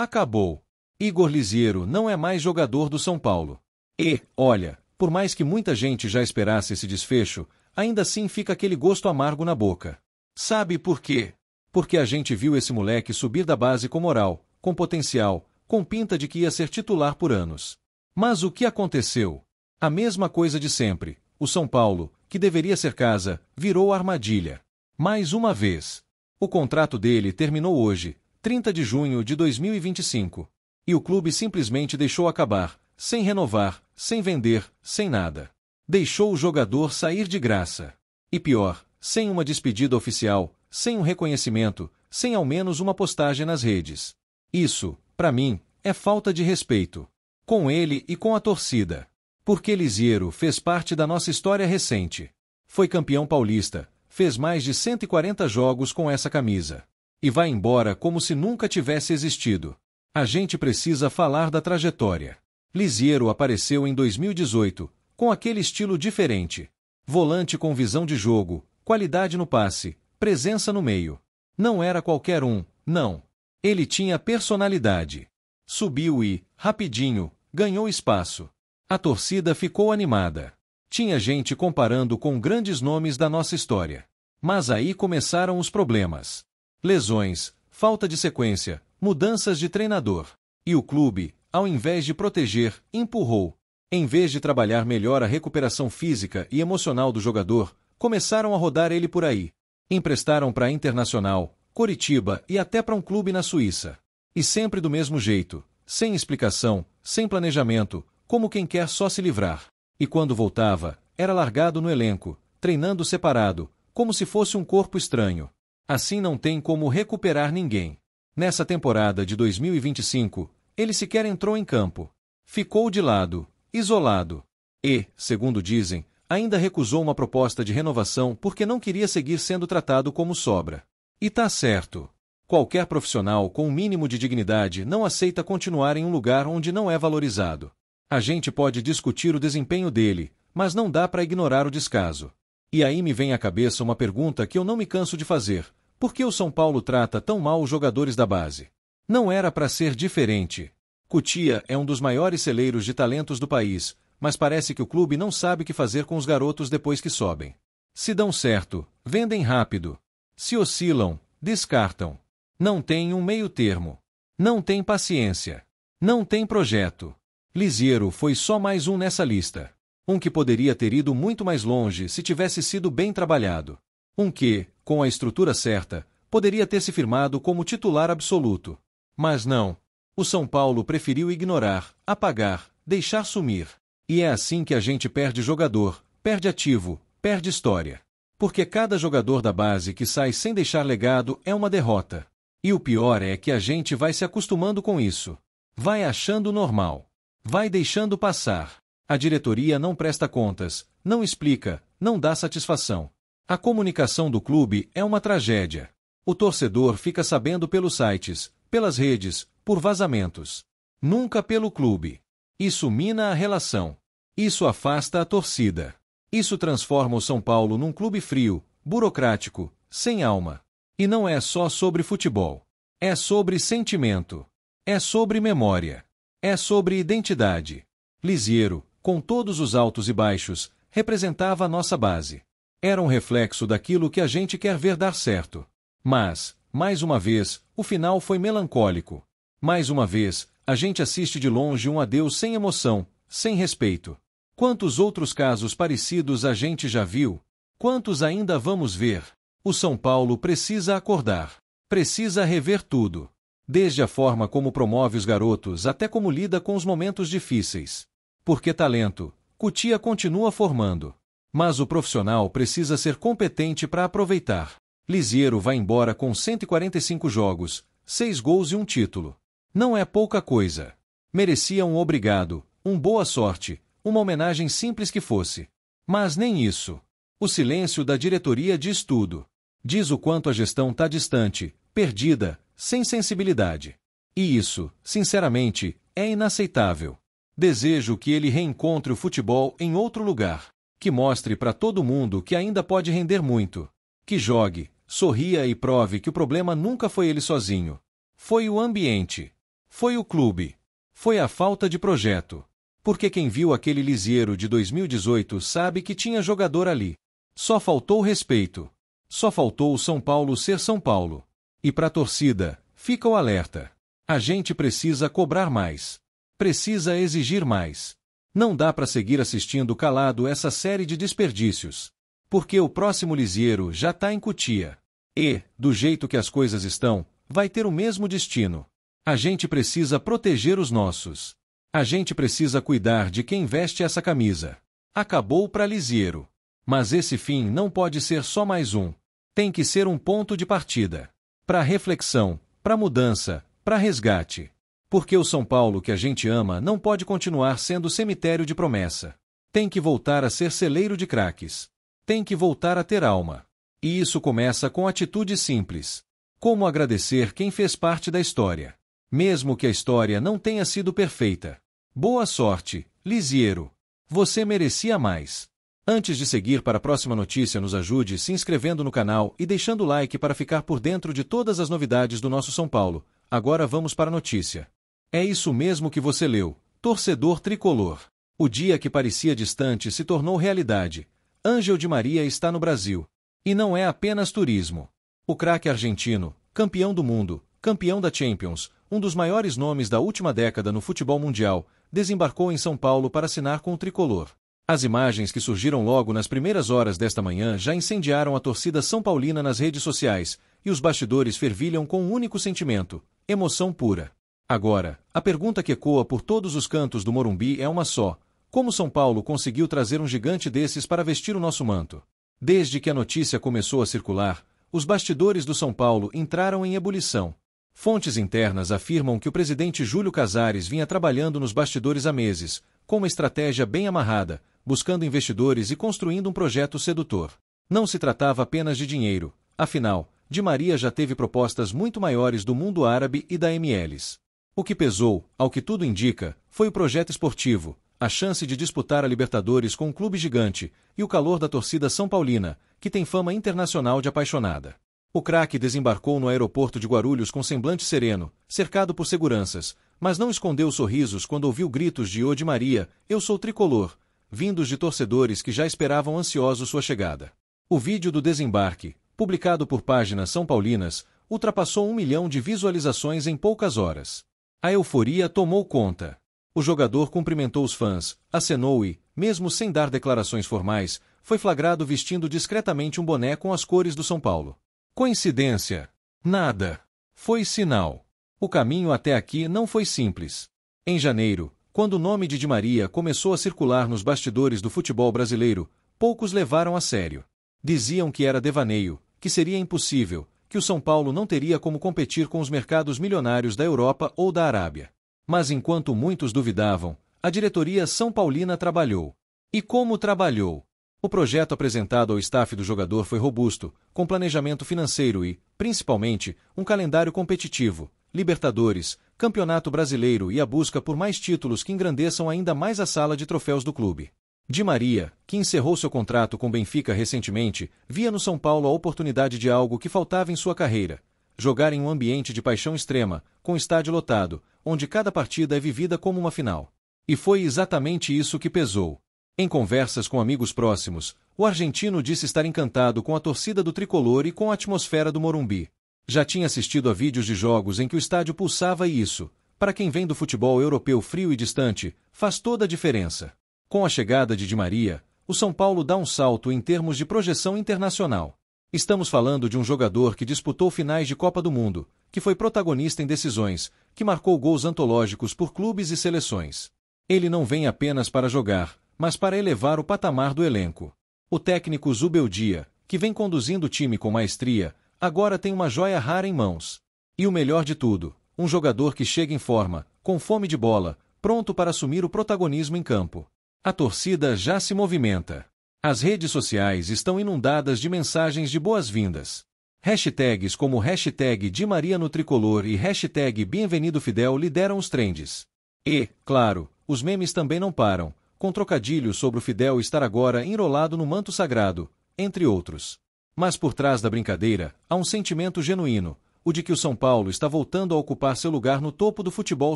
Acabou. Igor Liziero não é mais jogador do São Paulo. E, olha, por mais que muita gente já esperasse esse desfecho, ainda assim fica aquele gosto amargo na boca. Sabe por quê? Porque a gente viu esse moleque subir da base com moral, com potencial, com pinta de que ia ser titular por anos. Mas o que aconteceu? A mesma coisa de sempre. O São Paulo, que deveria ser casa, virou armadilha. Mais uma vez. O contrato dele terminou hoje, 30 de junho de 2025. E o clube simplesmente deixou acabar, sem renovar, sem vender, sem nada. Deixou o jogador sair de graça. E pior, sem uma despedida oficial, sem um reconhecimento, sem ao menos uma postagem nas redes. Isso, para mim, é falta de respeito. Com ele e com a torcida. Porque Liziero fez parte da nossa história recente. Foi campeão paulista, fez mais de 140 jogos com essa camisa. E vai embora como se nunca tivesse existido. A gente precisa falar da trajetória. Liziero apareceu em 2018, com aquele estilo diferente. Volante com visão de jogo, qualidade no passe, presença no meio. Não era qualquer um, não. Ele tinha personalidade. Subiu e, rapidinho, ganhou espaço. A torcida ficou animada. Tinha gente comparando com grandes nomes da nossa história. Mas aí começaram os problemas. Lesões, falta de sequência, mudanças de treinador. E o clube, ao invés de proteger, empurrou. Em vez de trabalhar melhor a recuperação física e emocional do jogador, começaram a rodar ele por aí. Emprestaram para Internacional, Coritiba e até para um clube na Suíça. E sempre do mesmo jeito, sem explicação, sem planejamento, como quem quer só se livrar. E quando voltava, era largado no elenco, treinando separado, como se fosse um corpo estranho. Assim não tem como recuperar ninguém. Nessa temporada de 2025, ele sequer entrou em campo. Ficou de lado, isolado. E, segundo dizem, ainda recusou uma proposta de renovação porque não queria seguir sendo tratado como sobra. E tá certo. Qualquer profissional com um mínimo de dignidade não aceita continuar em um lugar onde não é valorizado. A gente pode discutir o desempenho dele, mas não dá para ignorar o descaso. E aí me vem à cabeça uma pergunta que eu não me canso de fazer. Por que o São Paulo trata tão mal os jogadores da base? Não era para ser diferente. Cotia é um dos maiores celeiros de talentos do país, mas parece que o clube não sabe o que fazer com os garotos depois que sobem. Se dão certo, vendem rápido. Se oscilam, descartam. Não tem um meio termo. Não tem paciência. Não tem projeto. Liziero foi só mais um nessa lista. Um que poderia ter ido muito mais longe se tivesse sido bem trabalhado. Um que, com a estrutura certa, poderia ter se firmado como titular absoluto. Mas não. O São Paulo preferiu ignorar, apagar, deixar sumir. E é assim que a gente perde jogador, perde ativo, perde história. Porque cada jogador da base que sai sem deixar legado é uma derrota. E o pior é que a gente vai se acostumando com isso. Vai achando normal. Vai deixando passar. A diretoria não presta contas, não explica, não dá satisfação. A comunicação do clube é uma tragédia. O torcedor fica sabendo pelos sites, pelas redes, por vazamentos. Nunca pelo clube. Isso mina a relação. Isso afasta a torcida. Isso transforma o São Paulo num clube frio, burocrático, sem alma. E não é só sobre futebol. É sobre sentimento. É sobre memória. É sobre identidade. Liziero, com todos os altos e baixos, representava a nossa base. Era um reflexo daquilo que a gente quer ver dar certo. Mas, mais uma vez, o final foi melancólico. Mais uma vez, a gente assiste de longe um adeus sem emoção, sem respeito. Quantos outros casos parecidos a gente já viu? Quantos ainda vamos ver? O São Paulo precisa acordar. Precisa rever tudo. Desde a forma como promove os garotos até como lida com os momentos difíceis. Porque talento, Cotia continua formando. Mas o profissional precisa ser competente para aproveitar. Liziero vai embora com 145 jogos, 6 gols e um título. Não é pouca coisa. Merecia um obrigado, boa sorte, uma homenagem simples que fosse. Mas nem isso. O silêncio da diretoria diz tudo. Diz o quanto a gestão está distante, perdida, sem sensibilidade. E isso, sinceramente, é inaceitável. Desejo que ele reencontre o futebol em outro lugar. Que mostre para todo mundo que ainda pode render muito. Que jogue, sorria e prove que o problema nunca foi ele sozinho. Foi o ambiente. Foi o clube. Foi a falta de projeto. Porque quem viu aquele Liziero de 2018 sabe que tinha jogador ali. Só faltou respeito. Só faltou o São Paulo ser São Paulo. E pra torcida, fica o alerta. A gente precisa cobrar mais. Precisa exigir mais. Não dá pra seguir assistindo calado essa série de desperdícios. Porque o próximo Liziero já tá em Cotia. E, do jeito que as coisas estão, vai ter o mesmo destino. A gente precisa proteger os nossos. A gente precisa cuidar de quem veste essa camisa. Acabou pra Liziero. Mas esse fim não pode ser só mais um. Tem que ser um ponto de partida. Pra reflexão, pra mudança, pra resgate. Porque o São Paulo que a gente ama não pode continuar sendo cemitério de promessa. Tem que voltar a ser celeiro de craques. Tem que voltar a ter alma. E isso começa com atitudes simples. Como agradecer quem fez parte da história. Mesmo que a história não tenha sido perfeita. Boa sorte, Liziero. Você merecia mais. Antes de seguir para a próxima notícia, nos ajude se inscrevendo no canal e deixando o like para ficar por dentro de todas as novidades do nosso São Paulo. Agora vamos para a notícia. É isso mesmo que você leu, torcedor tricolor. O dia que parecia distante se tornou realidade. Ângel Di Maria está no Brasil. E não é apenas turismo. O craque argentino, campeão do mundo, campeão da Champions, um dos maiores nomes da última década no futebol mundial, desembarcou em São Paulo para assinar com o tricolor. As imagens que surgiram logo nas primeiras horas desta manhã já incendiaram a torcida são paulina nas redes sociais, e os bastidores fervilham com um único sentimento: emoção pura. Agora, a pergunta que ecoa por todos os cantos do Morumbi é uma só: como São Paulo conseguiu trazer um gigante desses para vestir o nosso manto? Desde que a notícia começou a circular, os bastidores do São Paulo entraram em ebulição. Fontes internas afirmam que o presidente Júlio Casares vinha trabalhando nos bastidores há meses, com uma estratégia bem amarrada, buscando investidores e construindo um projeto sedutor. Não se tratava apenas de dinheiro, afinal, Di Maria já teve propostas muito maiores do mundo árabe e da MLS. O que pesou, ao que tudo indica, foi o projeto esportivo, a chance de disputar a Libertadores com um clube gigante, e o calor da torcida são paulina, que tem fama internacional de apaixonada. O craque desembarcou no aeroporto de Guarulhos com semblante sereno, cercado por seguranças, mas não escondeu os sorrisos quando ouviu gritos de "Ô Di Maria, eu sou tricolor", vindos de torcedores que já esperavam ansiosos sua chegada. O vídeo do desembarque, publicado por páginas são paulinas, ultrapassou 1 milhão de visualizações em poucas horas. A euforia tomou conta. O jogador cumprimentou os fãs, acenou e, mesmo sem dar declarações formais, foi flagrado vestindo discretamente um boné com as cores do São Paulo. Coincidência? Nada. Foi sinal. O caminho até aqui não foi simples. Em janeiro, quando o nome de Di Maria começou a circular nos bastidores do futebol brasileiro, poucos levaram a sério. Diziam que era devaneio, que seria impossível, que o São Paulo não teria como competir com os mercados milionários da Europa ou da Arábia. Mas enquanto muitos duvidavam, a diretoria são paulina trabalhou. E como trabalhou? O projeto apresentado ao staff do jogador foi robusto, com planejamento financeiro e, principalmente, um calendário competitivo, Libertadores, Campeonato Brasileiro e a busca por mais títulos que engrandeçam ainda mais a sala de troféus do clube. Di Maria, que encerrou seu contrato com Benfica recentemente, via no São Paulo a oportunidade de algo que faltava em sua carreira: jogar em um ambiente de paixão extrema, com estádio lotado, onde cada partida é vivida como uma final. E foi exatamente isso que pesou. Em conversas com amigos próximos, o argentino disse estar encantado com a torcida do tricolor e com a atmosfera do Morumbi. Já tinha assistido a vídeos de jogos em que o estádio pulsava e isso, para quem vem do futebol europeu frio e distante, faz toda a diferença. Com a chegada de Di Maria, o São Paulo dá um salto em termos de projeção internacional. Estamos falando de um jogador que disputou finais de Copa do Mundo, que foi protagonista em decisões, que marcou gols antológicos por clubes e seleções. Ele não vem apenas para jogar, mas para elevar o patamar do elenco. O técnico Zubeldia, que vem conduzindo o time com maestria, agora tem uma joia rara em mãos. E o melhor de tudo, um jogador que chega em forma, com fome de bola, pronto para assumir o protagonismo em campo. A torcida já se movimenta. As redes sociais estão inundadas de mensagens de boas-vindas. Hashtags como hashtag Di Maria no Tricolor e hashtag Bienvenido Fidel lideram os trends. E, claro, os memes também não param, com trocadilhos sobre o Fidel estar agora enrolado no manto sagrado, entre outros. Mas por trás da brincadeira, há um sentimento genuíno, o de que o São Paulo está voltando a ocupar seu lugar no topo do futebol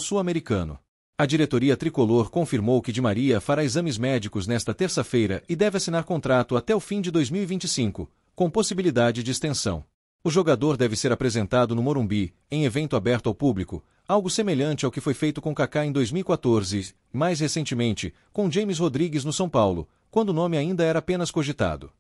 sul-americano. A diretoria tricolor confirmou que Di Maria fará exames médicos nesta terça-feira e deve assinar contrato até o fim de 2025, com possibilidade de extensão. O jogador deve ser apresentado no Morumbi, em evento aberto ao público, algo semelhante ao que foi feito com Kaká em 2014 e, mais recentemente, com James Rodrigues no São Paulo, quando o nome ainda era apenas cogitado.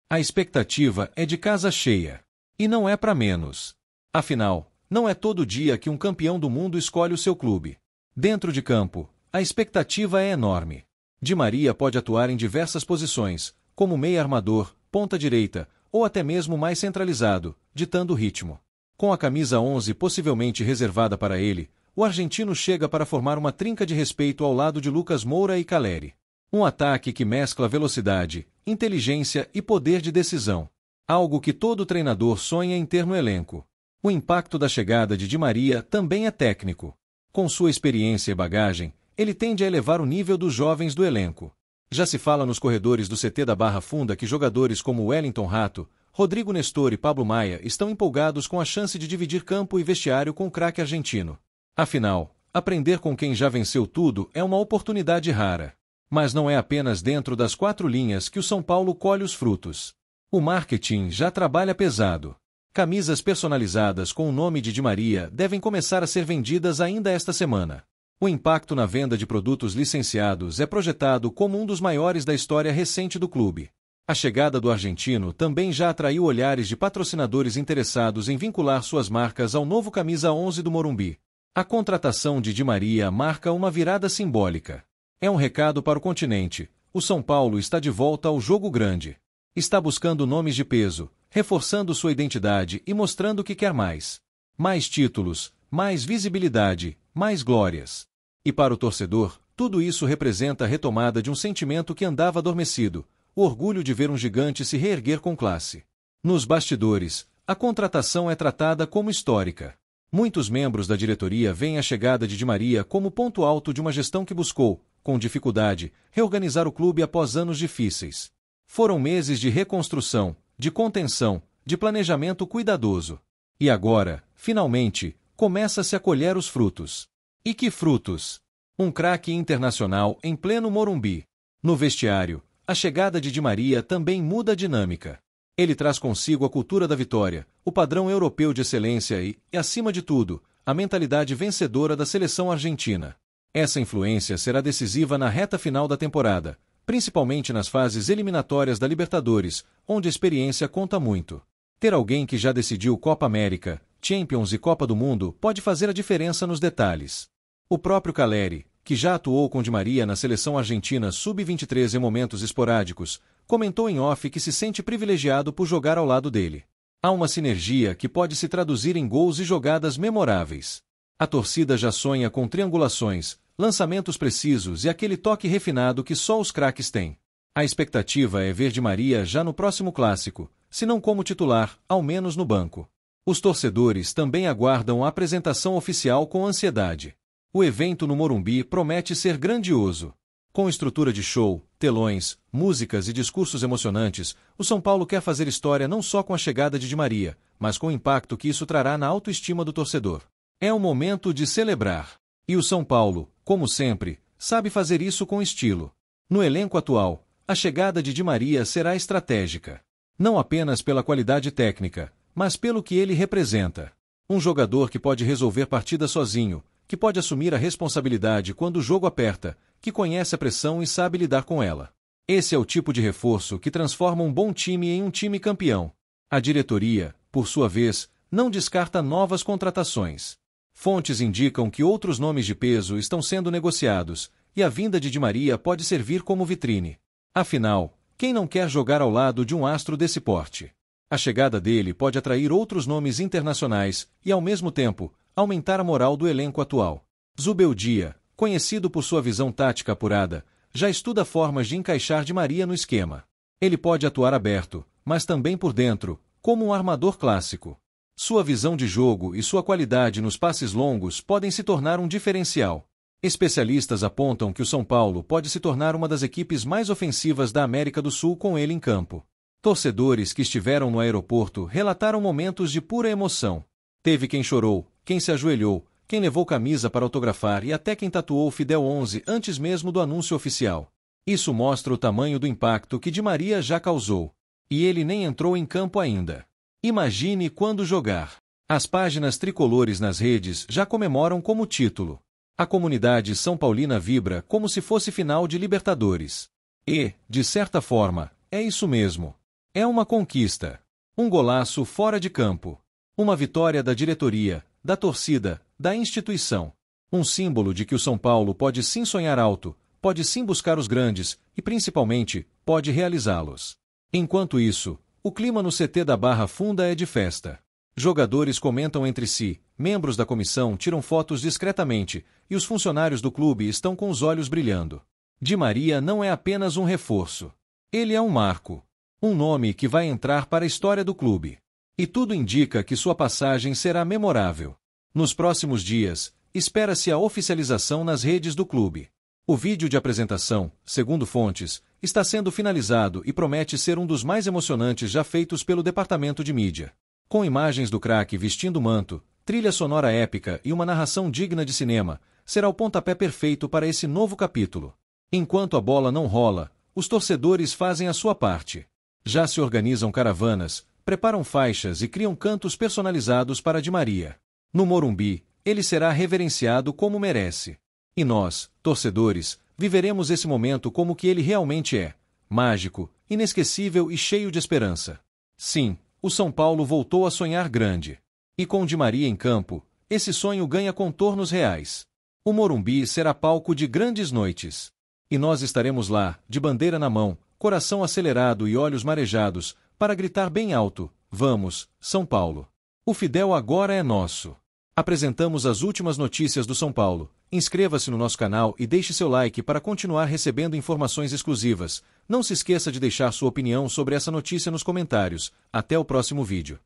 A expectativa é de casa cheia. E não é para menos. Afinal, não é todo dia que um campeão do mundo escolhe o seu clube. Dentro de campo, a expectativa é enorme. Di Maria pode atuar em diversas posições, como meia-armador, ponta-direita, ou até mesmo mais centralizado, ditando o ritmo. Com a camisa 11 possivelmente reservada para ele, o argentino chega para formar uma trinca de respeito ao lado de Lucas Moura e Caleri. Um ataque que mescla velocidade, inteligência e poder de decisão. Algo que todo treinador sonha em ter no elenco. O impacto da chegada de Di Maria também é técnico. Com sua experiência e bagagem, ele tende a elevar o nível dos jovens do elenco. Já se fala nos corredores do CT da Barra Funda que jogadores como Wellington Rato, Rodrigo Nestor e Pablo Maia estão empolgados com a chance de dividir campo e vestiário com o craque argentino. Afinal, aprender com quem já venceu tudo é uma oportunidade rara. Mas não é apenas dentro das quatro linhas que o São Paulo colhe os frutos. O marketing já trabalha pesado. Camisas personalizadas com o nome de Di Maria devem começar a ser vendidas ainda esta semana. O impacto na venda de produtos licenciados é projetado como um dos maiores da história recente do clube. A chegada do argentino também já atraiu olhares de patrocinadores interessados em vincular suas marcas ao novo camisa 11 do Morumbi. A contratação de Di Maria marca uma virada simbólica. É um recado para o continente. O São Paulo está de volta ao jogo grande. Está buscando nomes de peso, reforçando sua identidade e mostrando que quer mais. Mais títulos, mais visibilidade, mais glórias. E para o torcedor, tudo isso representa a retomada de um sentimento que andava adormecido, o orgulho de ver um gigante se reerguer com classe. Nos bastidores, a contratação é tratada como histórica. Muitos membros da diretoria veem a chegada de Di Maria como ponto alto de uma gestão que buscou, com dificuldade, reorganizar o clube após anos difíceis. Foram meses de reconstrução, de contenção, de planejamento cuidadoso. E agora, finalmente, começa-se a colher os frutos. E que frutos! Um craque internacional em pleno Morumbi. No vestiário, a chegada de Di Maria também muda a dinâmica. Ele traz consigo a cultura da vitória, o padrão europeu de excelência e, acima de tudo, a mentalidade vencedora da seleção argentina. Essa influência será decisiva na reta final da temporada, principalmente nas fases eliminatórias da Libertadores, onde a experiência conta muito. Ter alguém que já decidiu Copa América, Champions e Copa do Mundo pode fazer a diferença nos detalhes. O próprio Caleri, que já atuou com Di Maria na seleção argentina sub-23 em momentos esporádicos, comentou em off que se sente privilegiado por jogar ao lado dele. Há uma sinergia que pode se traduzir em gols e jogadas memoráveis. A torcida já sonha com triangulações, lançamentos precisos e aquele toque refinado que só os craques têm. A expectativa é ver Di Maria já no próximo clássico, se não como titular, ao menos no banco. Os torcedores também aguardam a apresentação oficial com ansiedade. O evento no Morumbi promete ser grandioso. Com estrutura de show, telões, músicas e discursos emocionantes, o São Paulo quer fazer história não só com a chegada de Di Maria, mas com o impacto que isso trará na autoestima do torcedor. É um momento de celebrar. E o São Paulo, como sempre, sabe fazer isso com estilo. No elenco atual, a chegada de Di Maria será estratégica. Não apenas pela qualidade técnica, mas pelo que ele representa. Um jogador que pode resolver partidas sozinho, que pode assumir a responsabilidade quando o jogo aperta, que conhece a pressão e sabe lidar com ela. Esse é o tipo de reforço que transforma um bom time em um time campeão. A diretoria, por sua vez, não descarta novas contratações. Fontes indicam que outros nomes de peso estão sendo negociados, e a vinda de Di Maria pode servir como vitrine. Afinal, quem não quer jogar ao lado de um astro desse porte? A chegada dele pode atrair outros nomes internacionais e, ao mesmo tempo, aumentar a moral do elenco atual. Zubeldia, conhecido por sua visão tática apurada, já estuda formas de encaixar Di Maria no esquema. Ele pode atuar aberto, mas também por dentro, como um armador clássico. Sua visão de jogo e sua qualidade nos passes longos podem se tornar um diferencial. Especialistas apontam que o São Paulo pode se tornar uma das equipes mais ofensivas da América do Sul com ele em campo. Torcedores que estiveram no aeroporto relataram momentos de pura emoção. Teve quem chorou, quem se ajoelhou, quem levou camisa para autografar e até quem tatuou o Fidel 11 antes mesmo do anúncio oficial. Isso mostra o tamanho do impacto que Di Maria já causou. E ele nem entrou em campo ainda. Imagine quando jogar. As páginas tricolores nas redes já comemoram como título. A comunidade são paulina vibra como se fosse final de Libertadores. E, de certa forma, é isso mesmo. É uma conquista. Um golaço fora de campo. Uma vitória da diretoria, da torcida, da instituição. Um símbolo de que o São Paulo pode sim sonhar alto, pode sim buscar os grandes e, principalmente, pode realizá-los. Enquanto isso, o clima no CT da Barra Funda é de festa. Jogadores comentam entre si, membros da comissão tiram fotos discretamente e os funcionários do clube estão com os olhos brilhando. Di Maria não é apenas um reforço. Ele é um marco. Um nome que vai entrar para a história do clube. E tudo indica que sua passagem será memorável. Nos próximos dias, espera-se a oficialização nas redes do clube. O vídeo de apresentação, segundo fontes, está sendo finalizado e promete ser um dos mais emocionantes já feitos pelo departamento de mídia. Com imagens do craque vestindo manto, trilha sonora épica e uma narração digna de cinema, será o pontapé perfeito para esse novo capítulo. Enquanto a bola não rola, os torcedores fazem a sua parte. Já se organizam caravanas, preparam faixas e criam cantos personalizados para Di Maria. No Morumbi, ele será reverenciado como merece. E nós, torcedores, viveremos esse momento como o que ele realmente é: mágico, inesquecível e cheio de esperança. Sim, o São Paulo voltou a sonhar grande. E com Di Maria em campo, esse sonho ganha contornos reais. O Morumbi será palco de grandes noites. E nós estaremos lá, de bandeira na mão, coração acelerado e olhos marejados, para gritar bem alto: vamos, São Paulo! O Fidel agora é nosso. Apresentamos as últimas notícias do São Paulo. Inscreva-se no nosso canal e deixe seu like para continuar recebendo informações exclusivas. Não se esqueça de deixar sua opinião sobre essa notícia nos comentários. Até o próximo vídeo.